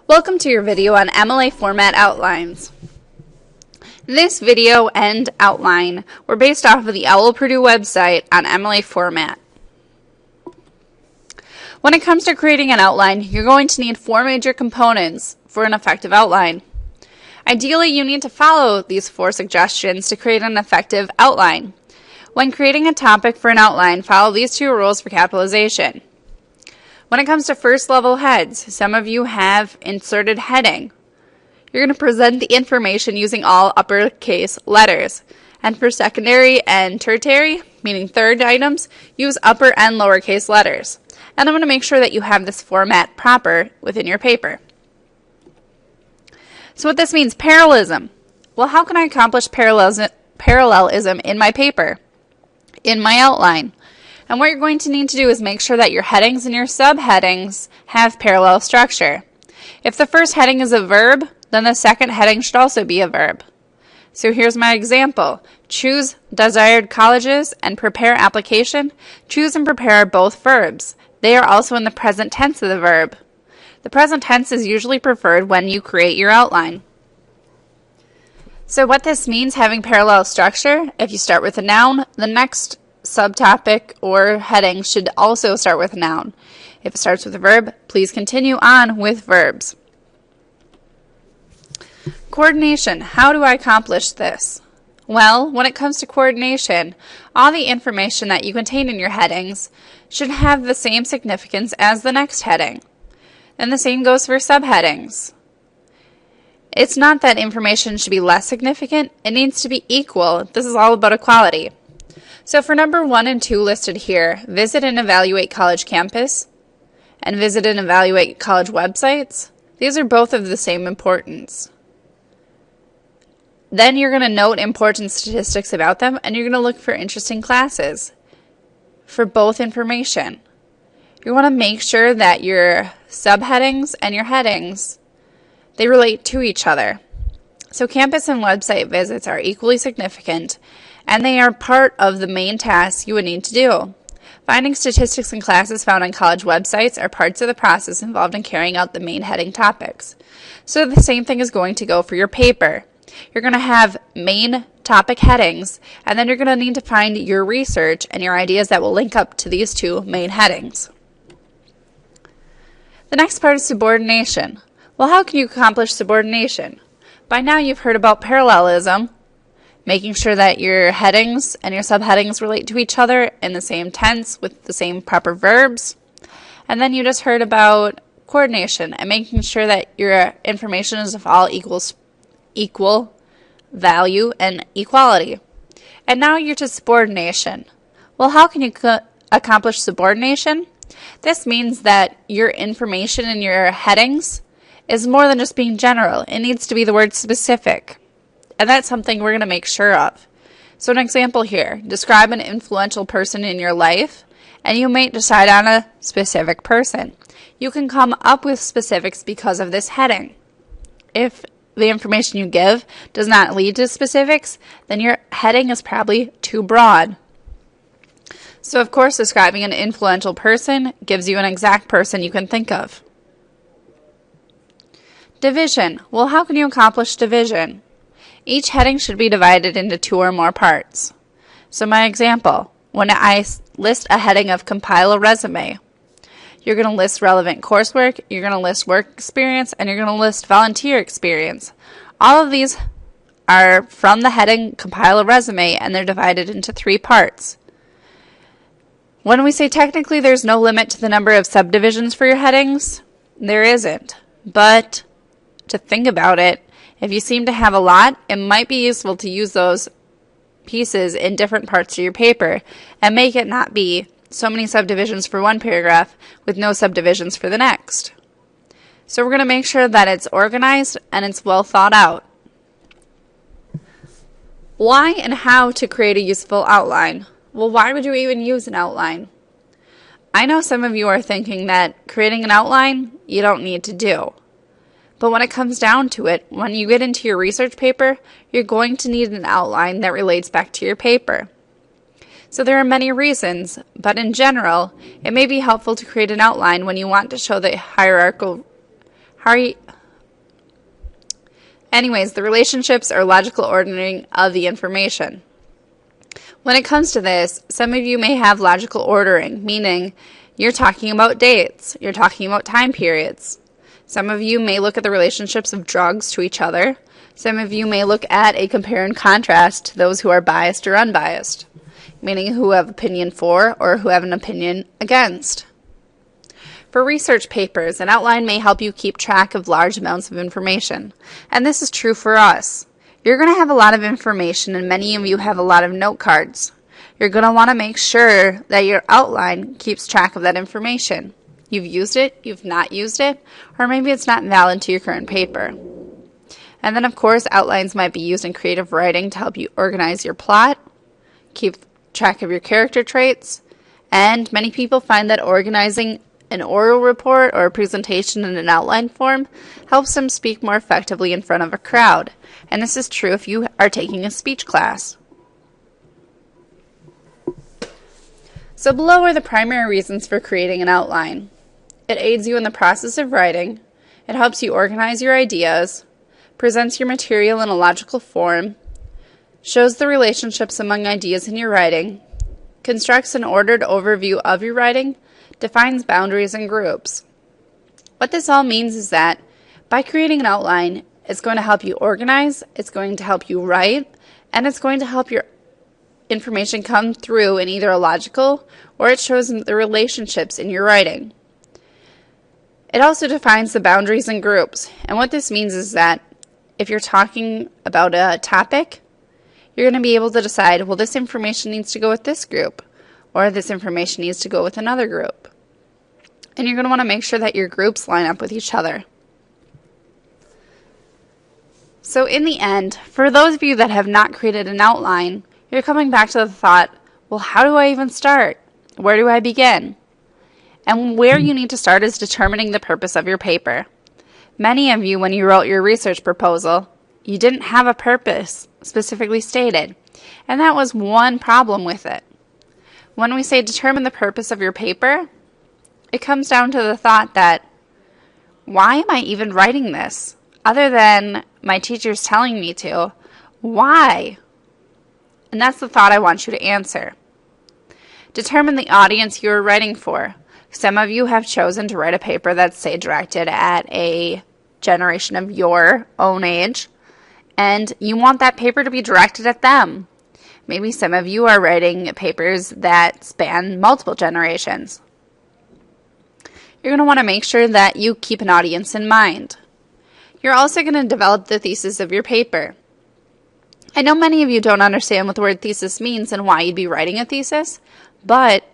Welcome to your video on MLA format outlines. This video and outline were based off of the OWL Purdue website on MLA format. When it comes to creating an outline, you're going to need 4 major components for an effective outline. Ideally, you need to follow these 4 suggestions to create an effective outline. When creating a topic for an outline, follow these 2 rules for capitalization. When it comes to first level heads, some of you have inserted heading. You're going to present the information using all uppercase letters. And for secondary and tertiary, meaning third items, use upper and lowercase letters. And I'm going to make sure that you have this format proper within your paper. So what this means, parallelism. Well, how can I accomplish parallelism in my paper, in my outline? And what you're going to need to do is make sure that your headings and your subheadings have parallel structure. If the first heading is a verb, then the second heading should also be a verb. So here's my example. Choose desired colleges and prepare application. Choose and prepare are both verbs. They are also in the present tense of the verb. The present tense is usually preferred when you create your outline. So what this means, having parallel structure, if you start with a noun, the next subtopic or heading should also start with a noun. If it starts with a verb, please continue on with verbs. Coordination. How do I accomplish this? Well, when it comes to coordination, all the information that you contain in your headings should have the same significance as the next heading. And the same goes for subheadings. It's not that information should be less significant, it needs to be equal. This is all about equality. So for number 1 and 2 listed here, visit and evaluate college campus and visit and evaluate college websites. These are both of the same importance. Then you're going to note important statistics about them, and you're going to look for interesting classes for both information. You want to make sure that your subheadings and your headings, they relate to each other. So campus and website visits are equally significant, and they are part of the main tasks you would need to do. Finding statistics and classes found on college websites are parts of the process involved in carrying out the main heading topics. So the same thing is going to go for your paper. You're going to have main topic headings, and then you're going to need to find your research and your ideas that will link up to these 2 main headings. The next part is subordination. Well, how can you accomplish subordination? By now you've heard about parallelism, making sure that your headings and your subheadings relate to each other in the same tense with the same proper verbs. And then you just heard about coordination and making sure that your information is of all equal value and equality. And now you're to subordination. Well, how can you accomplish subordination? This means that your information in your headings is more than just being general. It needs to be the word specific. And that's something we're going to make sure of. So an example here, describe an influential person in your life, and you may decide on a specific person. You can come up with specifics because of this heading. If the information you give does not lead to specifics, then your heading is probably too broad. So of course, describing an influential person gives you an exact person you can think of. Division. Well, how can you accomplish division? Each heading should be divided into 2 or more parts. So my example, when I list a heading of compile a resume, you're going to list relevant coursework, you're going to list work experience, and you're going to list volunteer experience. All of these are from the heading compile a resume, and they're divided into 3 parts. When we say technically there's no limit to the number of subdivisions for your headings, there isn't. But to think about it, if you seem to have a lot, it might be useful to use those pieces in different parts of your paper and make it not be so many subdivisions for one paragraph with no subdivisions for the next. So we're going to make sure that it's organized and it's well thought out. Why and how to create a useful outline? Well, why would you even use an outline? I know some of you are thinking that creating an outline you don't need to do. But when it comes down to it, when you get into your research paper, you're going to need an outline that relates back to your paper. So there are many reasons, but in general, it may be helpful to create an outline when you want to show the Anyways, the relationships or logical ordering of the information. When it comes to this, some of you may have logical ordering, meaning you're talking about dates, you're talking about time periods. Some of you may look at the relationships of drugs to each other. Some of you may look at a compare and contrast to those who are biased or unbiased, meaning who have opinion for or who have an opinion against. For research papers, an outline may help you keep track of large amounts of information, and this is true for us. You're going to have a lot of information, and many of you have a lot of note cards. You're going to want to make sure that your outline keeps track of that information. You've used it, you've not used it, or maybe it's not valid to your current paper. And then, of course, outlines might be used in creative writing to help you organize your plot, keep track of your character traits, and many people find that organizing an oral report or a presentation in an outline form helps them speak more effectively in front of a crowd. And this is true if you are taking a speech class. So below are the primary reasons for creating an outline. It aids you in the process of writing, it helps you organize your ideas, presents your material in a logical form, shows the relationships among ideas in your writing, constructs an ordered overview of your writing, defines boundaries and groups. What this all means is that by creating an outline, it's going to help you organize, it's going to help you write, and it's going to help your information come through in either a logical or it shows the relationships in your writing. It also defines the boundaries and groups, and what this means is that if you're talking about a topic, you're going to be able to decide, well, this information needs to go with this group, or this information needs to go with another group. And you're going to want to make sure that your groups line up with each other. So in the end, for those of you that have not created an outline, you're coming back to the thought, well, how do I even start? Where do I begin? And where you need to start is determining the purpose of your paper. Many of you, when you wrote your research proposal, you didn't have a purpose specifically stated. And that was one problem with it. When we say determine the purpose of your paper, it comes down to the thought that, why am I even writing this? Other than my teachers telling me to, why? And that's the thought I want you to answer. Determine the audience you are writing for. Some of you have chosen to write a paper that's, say, directed at a generation of your own age, and you want that paper to be directed at them. Maybe some of you are writing papers that span multiple generations. You're going to want to make sure that you keep an audience in mind. You're also going to develop the thesis of your paper. I know many of you don't understand what the word thesis means and why you'd be writing a thesis, but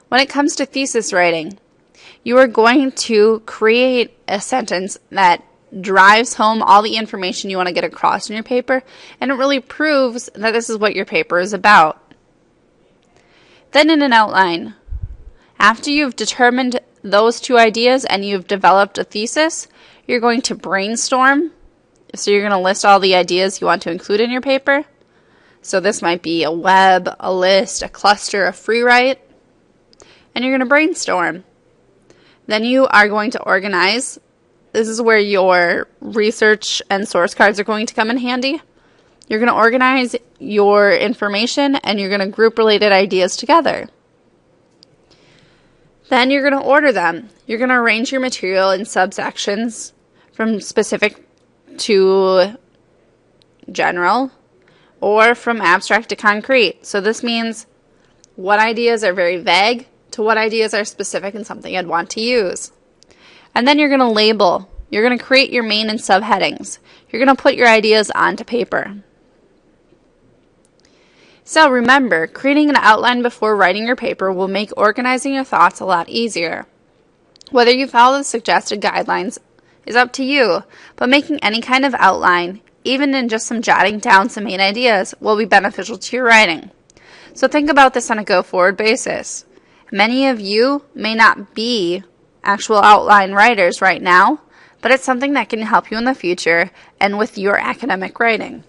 when it comes to thesis writing, you are going to create a sentence that drives home all the information you want to get across in your paper, and it really proves that this is what your paper is about. Then in an outline, after you've determined those two ideas and you've developed a thesis, you're going to brainstorm. So you're going to list all the ideas you want to include in your paper. So this might be a web, a list, a cluster, a free write. And you're going to brainstorm. Then you are going to organize. This is where your research and source cards are going to come in handy. You're going to organize your information and you're going to group related ideas together. Then you're going to order them. You're going to arrange your material in subsections from specific to general or from abstract to concrete. So this means what ideas are very vague to what ideas are specific and something I'd want to use. And then you're going to label. You're going to create your main and subheadings. You're going to put your ideas onto paper. So remember, creating an outline before writing your paper will make organizing your thoughts a lot easier. Whether you follow the suggested guidelines is up to you, but making any kind of outline, even in just some jotting down some main ideas, will be beneficial to your writing. So think about this on a go-forward basis. Many of you may not be actual outline writers right now, but it's something that can help you in the future and with your academic writing.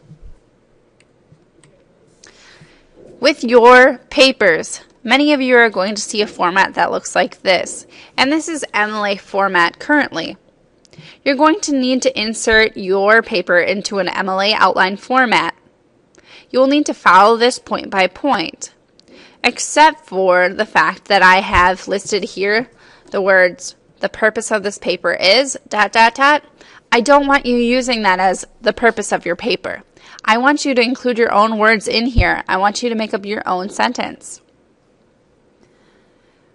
With your papers, many of you are going to see a format that looks like this, and this is MLA format currently. You're going to need to insert your paper into an MLA outline format. You will need to follow this point by point, except for the fact that I have listed here the words, the purpose of this paper is, ... I don't want you using that as the purpose of your paper. I want you to include your own words in here. I want you to make up your own sentence.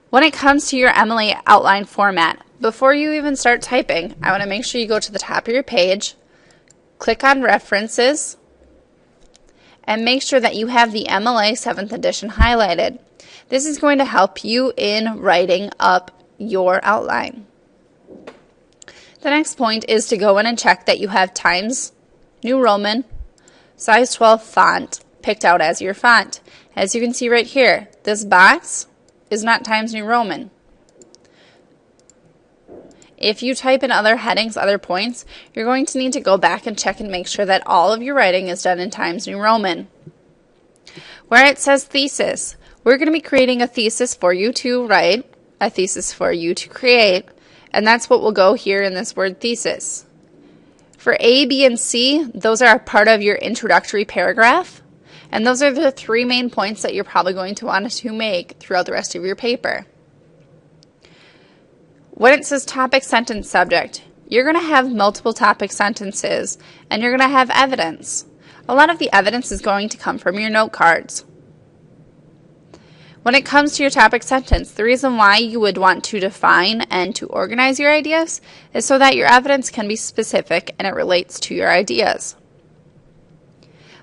When it comes to your MLA outline format, before you even start typing, I want to make sure you go to the top of your page, click on References, and make sure that you have the MLA 7th edition highlighted. This is going to help you in writing up your outline. The next point is to go in and check that you have Times New Roman, size 12 font picked out as your font. As you can see right here, this box is not Times New Roman. If you type in other headings, other points, you're going to need to go back and check and make sure that all of your writing is done in Times New Roman. Where it says thesis, we're going to be creating a thesis for you to write, a thesis for you to create, and that's what will go here in this word thesis. For A, B, and C, those are a part of your introductory paragraph, and those are the 3 main points that you're probably going to want to make throughout the rest of your paper. When it says topic, sentence, subject, you're going to have multiple topic sentences, and you're going to have evidence. A lot of the evidence is going to come from your note cards. When it comes to your topic sentence, the reason why you would want to define and to organize your ideas is so that your evidence can be specific and it relates to your ideas.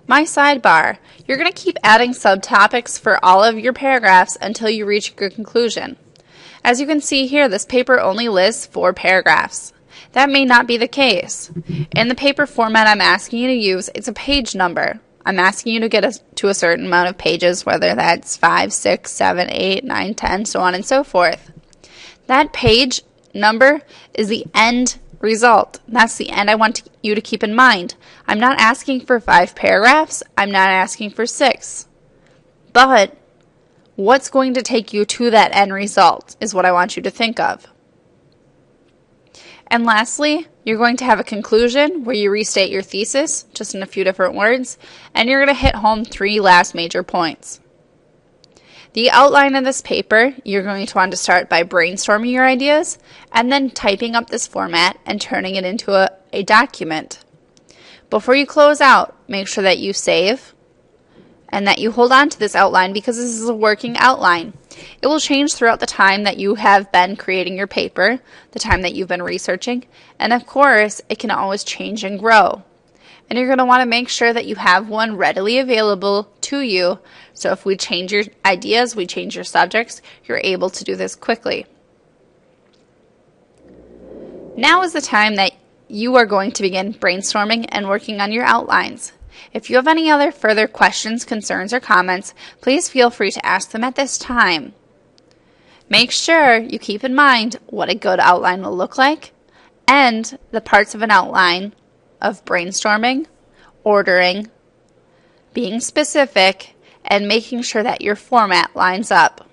My sidebar, you're going to keep adding subtopics for all of your paragraphs until you reach your conclusion. As you can see here, this paper only lists 4 paragraphs. That may not be the case. In the paper format I'm asking you to use, it's a page number. I'm asking you to get to a certain amount of pages, whether that's 5, 6, 7, 8, 9, 10, so on and so forth. That page number is the end result. That's the end I want you to keep in mind. I'm not asking for 5 paragraphs. I'm not asking for 6. But what's going to take you to that end result is what I want you to think of. And lastly, you're going to have a conclusion where you restate your thesis, just in a few different words, and you're going to hit home 3 last major points. The outline of this paper, you're going to want to start by brainstorming your ideas, and then typing up this format and turning it into a document. Before you close out, make sure that you save, and that you hold on to this outline because this is a working outline. It will change throughout the time that you have been creating your paper, the time that you've been researching, and of course, it can always change and grow. And you're going to want to make sure that you have one readily available to you, so if we change your ideas, we change your subjects, you're able to do this quickly. Now is the time that you are going to begin brainstorming and working on your outlines. If you have any other further questions, concerns, or comments, please feel free to ask them at this time. Make sure you keep in mind what a good outline will look like and the parts of an outline of brainstorming, ordering, being specific, and making sure that your format lines up.